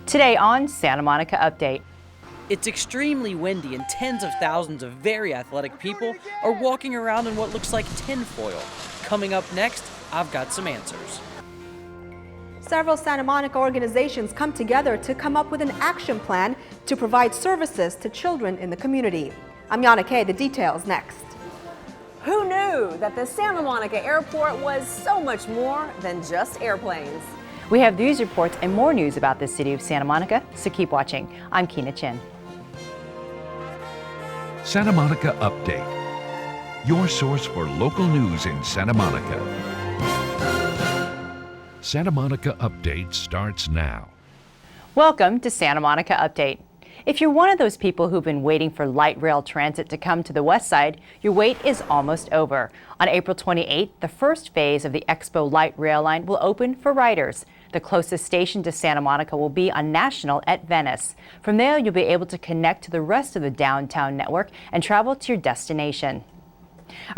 Today on Santa Monica Update. It's extremely windy and tens of thousands of very athletic people are walking around in what looks like tinfoil. Coming up next, I've got some answers. Several Santa Monica organizations come together to come up with an action plan to provide services to children in the community. I'm Yana Kay, the details next. Who knew that the Santa Monica airport was so much more than just airplanes? We have these reports and more news about the city of Santa Monica, so keep watching. I'm Keena Chin. Santa Monica Update, your source for local news in Santa Monica. Santa Monica Update starts now. Welcome to Santa Monica Update. If you're one of those people who've been waiting for light rail transit to come to the west side, your wait is almost over. On April 28th, the first phase of the Expo Light Rail Line will open for riders. The closest station to Santa Monica will be on National at Venice. From there, you'll be able to connect to the rest of the downtown network and travel to your destination.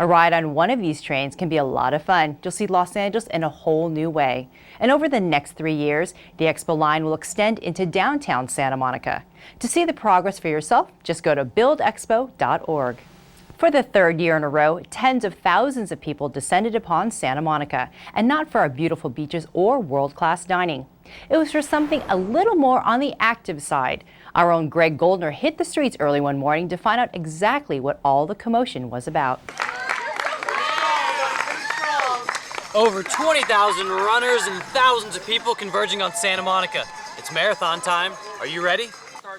A ride on one of these trains can be a lot of fun. You'll see Los Angeles in a whole new way. And over the next 3 years, the Expo line will extend into downtown Santa Monica. To see the progress for yourself, just go to buildexpo.org. For the third year in a row, tens of thousands of people descended upon Santa Monica, and not for our beautiful beaches or world-class dining. It was for something a little more on the active side. Our own Goldner hit the streets early one morning to find out exactly what all the commotion was about. Over 20,000 runners and thousands of people converging on Santa Monica. It's marathon time. Are you ready?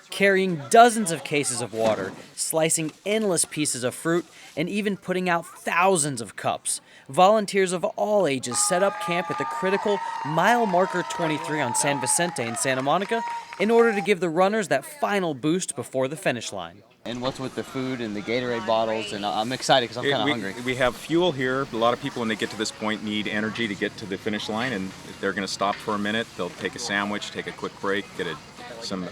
Carrying dozens of cases of water, slicing endless pieces of fruit, and even putting out thousands of cups. Volunteers of all ages set up camp at the critical mile marker 23 on San Vicente in Santa Monica in order to give the runners that final boost before the finish line. And what's with the food and the Gatorade bottles, and I'm excited because I'm kind of hungry. We have fuel here. A lot of people, when they get to this point, need energy to get to the finish line, and if they're going to stop for a minute, they'll take a sandwich, take a quick break, get some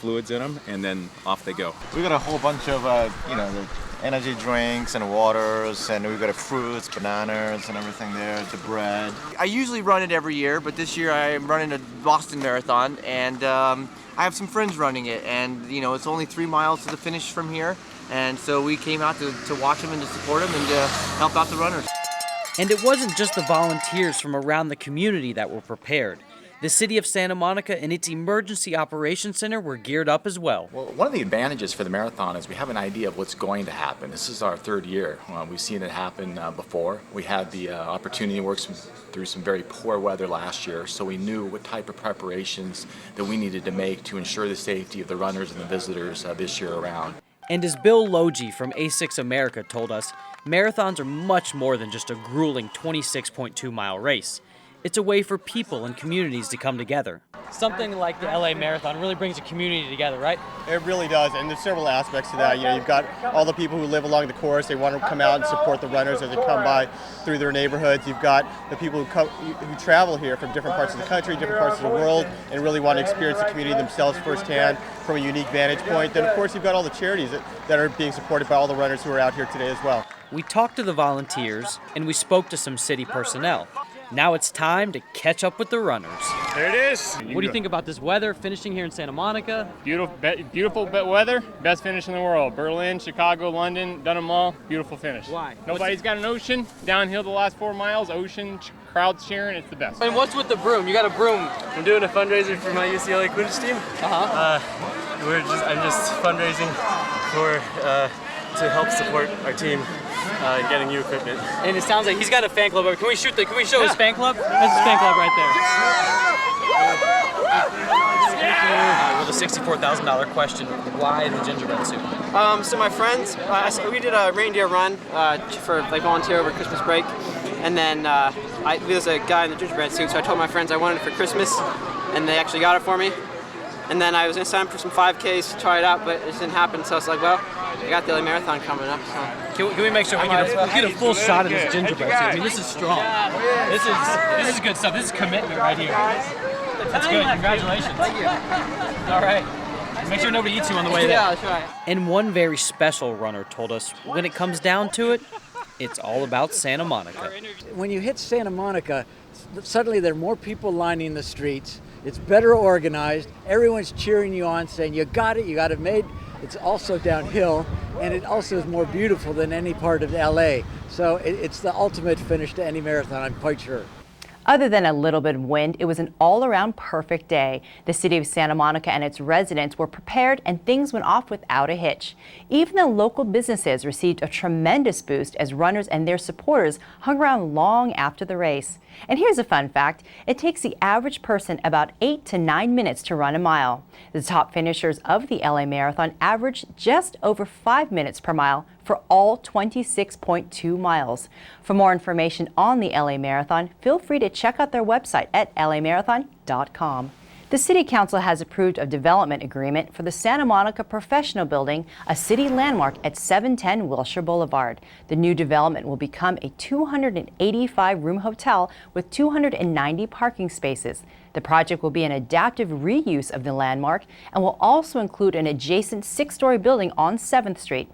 fluids in them, and then off they go. We got a whole bunch of the energy drinks and waters, and we got fruits, bananas, and everything there. The bread. I usually run it every year, but this year I'm running a Boston Marathon, and I have some friends running it, and it's only 3 miles to the finish from here, and so we came out to watch them and to support them and to help out the runners. And it wasn't just the volunteers from around the community that were prepared. The city of Santa Monica and its Emergency Operations Center were geared up as well. Well, one of the advantages for the marathon is we have an idea of what's going to happen. This is our third year. We've seen it happen before. We had the opportunity to work through some very poor weather last year, so we knew what type of preparations that we needed to make to ensure the safety of the runners and the visitors this year around. And as Bill Logie from A6 America told us, marathons are much more than just a grueling 26.2-mile race. It's a way for people and communities to come together. Something like the LA Marathon really brings a community together, right? It really does, and there's several aspects to that. You've got all the people who live along the course. They want to come out and support the runners as they come by through their neighborhoods. You've got the people who travel here from different parts of the country, different parts of the world, and really want to experience the community themselves firsthand from a unique vantage point. Then, of course, you've got all the charities that are being supported by all the runners who are out here today as well. We talked to the volunteers, and we spoke to some city personnel. Now it's time to catch up with the runners. There it is. What do you think about this weather, finishing here in Santa Monica? Beautiful weather, best finish in the world. Berlin, Chicago, London, done them all. Beautiful finish. Why? Nobody's got an ocean. Downhill the last 4 miles, ocean, crowds cheering, it's the best. And what's with the broom? You got a broom. I'm doing a fundraiser for my UCLA Quidditch team. I'm just fundraising to help support our team. Getting new equipment. And it sounds like he's got a fan club. Can we show his fan club? That's his fan club right there. With a $64,000 question, why the gingerbread suit? So my friends, we did a reindeer run for volunteer over Christmas break, and then there's a guy in the gingerbread suit, so I told my friends I wanted it for Christmas, and they actually got it for me. And then I was going to sign up for some 5Ks to try it out, but it just didn't happen, so I was like, well, I got the LA Marathon coming up. So. Can we make sure we get a full shot of this gingerbread suit? I mean, this is strong. This is good stuff. This is commitment right here. That's good. Congratulations. Thank you. All right. Make sure nobody eats you on the way there. Yeah, that's right. And one very special runner told us, when it comes down to it, it's all about Santa Monica. When you hit Santa Monica, suddenly there are more people lining the streets. It's better organized. Everyone's cheering you on, saying you got it made. It's also downhill, and it also is more beautiful than any part of LA. So it's the ultimate finish to any marathon, I'm quite sure. Other than a little bit of wind, it was an all-around perfect day. The city of Santa Monica and its residents were prepared and things went off without a hitch. Even the local businesses received a tremendous boost as runners and their supporters hung around long after the race. And here's a fun fact. It takes the average person about 8 to 9 minutes to run a mile. The top finishers of the LA Marathon averaged just over 5 minutes per mile for all 26.2 miles. For more information on the LA Marathon, feel free to check out their website at lamarathon.com. The City Council has approved a development agreement for the Santa Monica Professional Building, a city landmark at 710 Wilshire Boulevard. The new development will become a 285-room hotel with 290 parking spaces. The project will be an adaptive reuse of the landmark and will also include an adjacent 6-story building on 7th Street.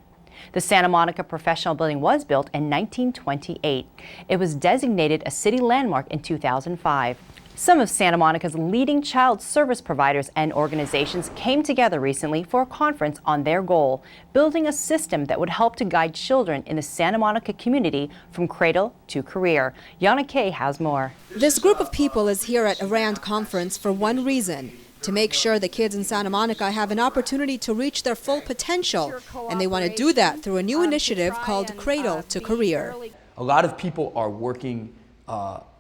The Santa Monica Professional Building was built in 1928. It was designated a city landmark in 2005. Some of Santa Monica's leading child service providers and organizations came together recently for a conference on their goal, building a system that would help to guide children in the Santa Monica community from cradle to career. Yana Kay has more. This group of people is here at a RAND conference for one reason: to make sure the kids in Santa Monica have an opportunity to reach their full potential. And they want to do that through a new initiative called Cradle to Career. A lot of people are working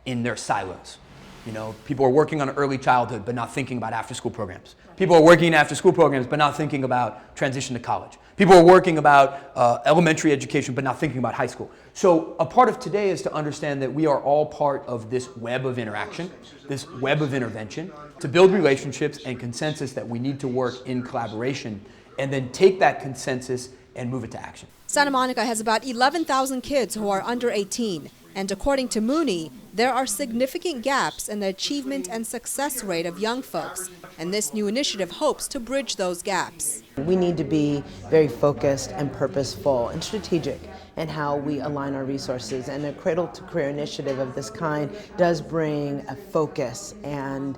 in their silos. You know, people are working on early childhood but not thinking about after-school programs. People are working in after-school programs but not thinking about transition to college. People are working about elementary education but not thinking about high school. So a part of today is to understand that we are all part of this web of interaction, this web of intervention, to build relationships and consensus that we need to work in collaboration, and then take that consensus and move it to action. Santa Monica has about 11,000 kids who are under 18. And according to Mooney, there are significant gaps in the achievement and success rate of young folks, and this new initiative hopes to bridge those gaps. We need to be very focused and purposeful and strategic in how we align our resources, and a Cradle to Career initiative of this kind does bring a focus, and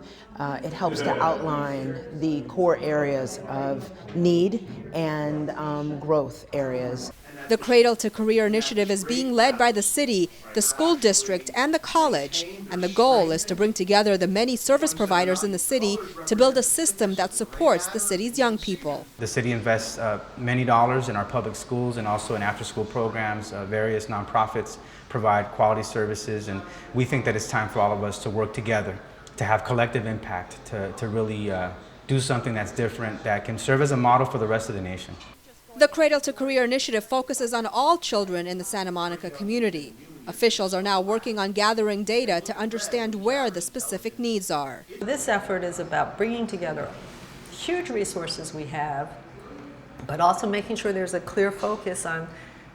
it helps to outline the core areas of need and growth areas. The Cradle to Career initiative is being led by the city, the school district, and the college, and the goal is to bring together the many service providers in the city to build a system that supports the city's young people. The city invests many dollars in our public schools and also in after-school programs. Various nonprofits provide quality services, and we think that it's time for all of us to work together, to have collective impact, to really do something that's different, that can serve as a model for the rest of the nation. The Cradle to Career initiative focuses on all children in the Santa Monica community. Officials are now working on gathering data to understand where the specific needs are. This effort is about bringing together huge resources we have, but also making sure there's a clear focus on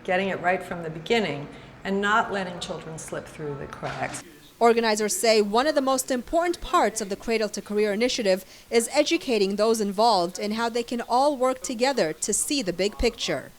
getting it right from the beginning and not letting children slip through the cracks. Organizers say one of the most important parts of the Cradle to Career initiative is educating those involved in how they can all work together to see the big picture.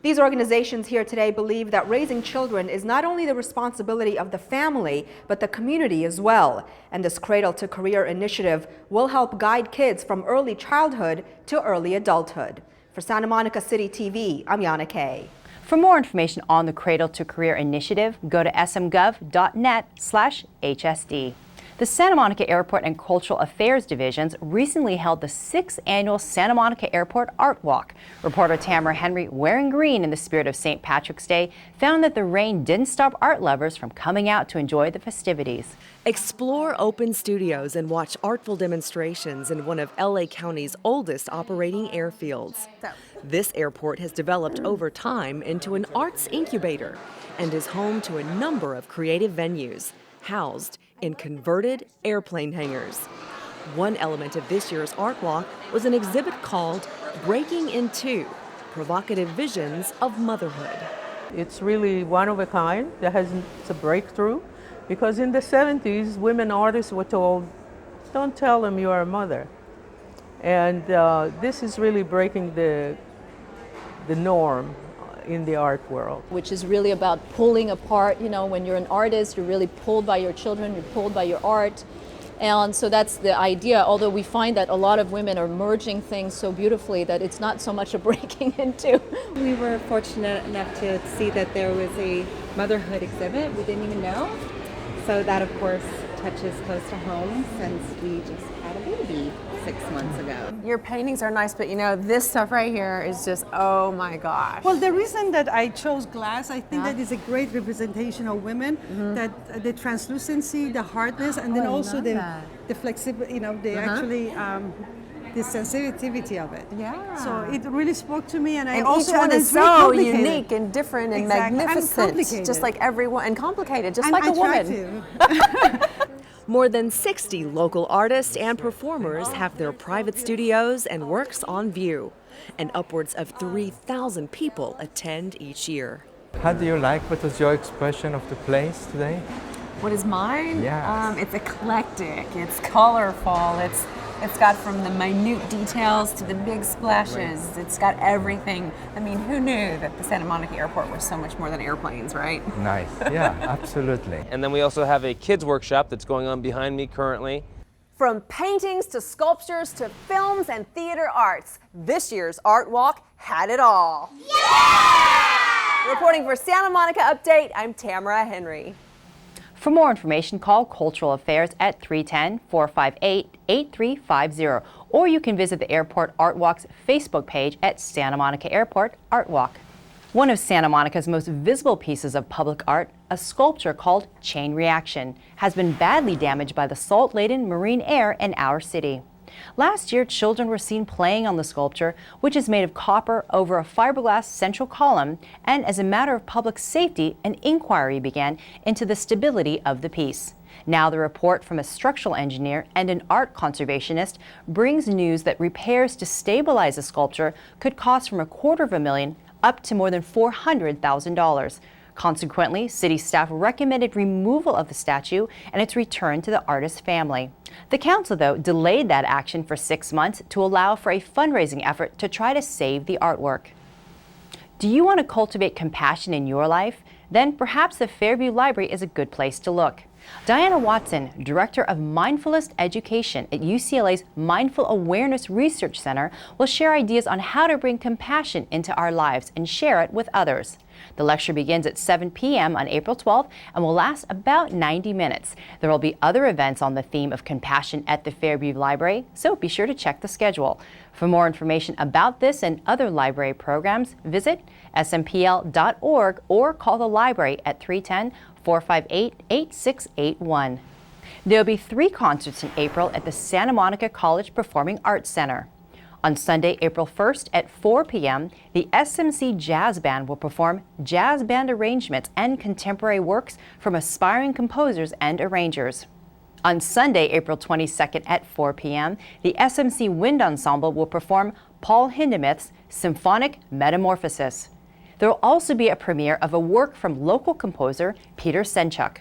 These organizations here today believe that raising children is not only the responsibility of the family, but the community as well. And this Cradle to Career initiative will help guide kids from early childhood to early adulthood. For Santa Monica City TV, I'm Yana Kay. For more information on the Cradle to Career initiative, go to smgov.net/HSD. The Santa Monica Airport and Cultural Affairs Divisions recently held the 6th annual Santa Monica Airport Art Walk. Reporter Tamara Henry, wearing green in the spirit of St. Patrick's Day, found that the rain didn't stop art lovers from coming out to enjoy the festivities. Explore open studios and watch artful demonstrations in one of LA County's oldest operating airfields. This airport has developed over time into an arts incubator and is home to a number of creative venues housed in converted airplane hangars. One element of this year's art walk was an exhibit called Breaking Into: Provocative Visions of Motherhood. It's really one of a kind. It's a breakthrough, because in the 70s, women artists were told, don't tell them you are a mother. And this is really breaking the norm in the art world. Which is really about pulling apart, you know, when you're an artist, you're really pulled by your children, you're pulled by your art, And so that's the idea, although we find that a lot of women are merging things so beautifully that it's not so much a breaking into. We were fortunate enough to see that there was a motherhood exhibit we didn't even know. So that, of course, touches close to home since we just had a baby 6 months ago. Your paintings are nice, but you know, this stuff right here is just, oh my gosh. Well, the reason that I chose glass, I think that is a great representation of women, that the translucency, the hardness, and then also the flexibility, you know, the actually, the sensitivity of it. Yeah. So it really spoke to me, and I And also each one and is it's very so complicated. unique and different and Exactly. magnificent, And complicated. just like everyone, and complicated, just And like I a try woman. More than 60 local artists and performers have their private studios and works on view, and upwards of 3,000 people attend each year. How do you like, what was your expression of the place today? What is mine? Yes. It's eclectic, it's colorful, it's got from the minute details to the big splashes. It's got everything. I mean, who knew that the Santa Monica Airport was so much more than airplanes, right? Nice, yeah, absolutely. And then we also have a kids workshop that's going on behind me currently. From paintings to sculptures to films and theater arts, this year's Art Walk had it all. Yeah! Reporting for Santa Monica Update, I'm Tamara Henry. For more information, call Cultural Affairs at 310-458-8350, or you can visit the Airport Art Walk's Facebook page at Santa Monica Airport Art Walk. One of Santa Monica's most visible pieces of public art, a sculpture called Chain Reaction, has been badly damaged by the salt-laden marine air in our city. Last year, children were seen playing on the sculpture, which is made of copper over a fiberglass central column, and as a matter of public safety, an inquiry began into the stability of the piece. Now the report from a structural engineer and an art conservationist brings news that repairs to stabilize the sculpture could cost from $250,000 up to more than $400,000. Consequently, city staff recommended removal of the statue and its return to the artist's family. The council, though, delayed that action for 6 months to allow for a fundraising effort to try to save the artwork. Do you want to cultivate compassion in your life? Then perhaps the Fairview Library is a good place to look. Diana Watson, Director of Mindfulness Education at UCLA's Mindful Awareness Research Center, will share ideas on how to bring compassion into our lives and share it with others. The lecture begins at 7 p.m. on April 12th and will last about 90 minutes. There will be other events on the theme of compassion at the Fairview Library, so be sure to check the schedule. For more information about this and other library programs, visit smpl.org or call the library at 310-458-8681. There will be 3 concerts in April at the Santa Monica College Performing Arts Center. On Sunday, April 1st at 4 p.m., the SMC Jazz Band will perform jazz band arrangements and contemporary works from aspiring composers and arrangers. On Sunday, April 22nd at 4 p.m., the SMC Wind Ensemble will perform Paul Hindemith's Symphonic Metamorphosis. There will also be a premiere of a work from local composer Peter Senchuk.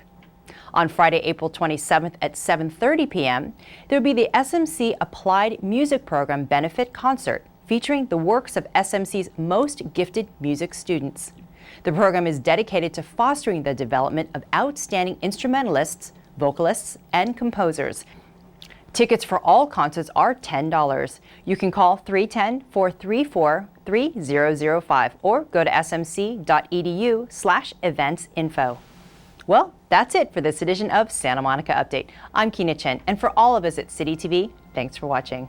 On Friday, April 27th at 7:30 p.m., there will be the SMC Applied Music Program Benefit Concert featuring the works of SMC's most gifted music students. The program is dedicated to fostering the development of outstanding instrumentalists, vocalists, and composers. Tickets for all concerts are $10. You can call 310-434-3005 or go to smc.edu/eventsinfo. Well, that's it for this edition of Santa Monica Update. I'm Keena Chen, and for all of us at CityTV, thanks for watching.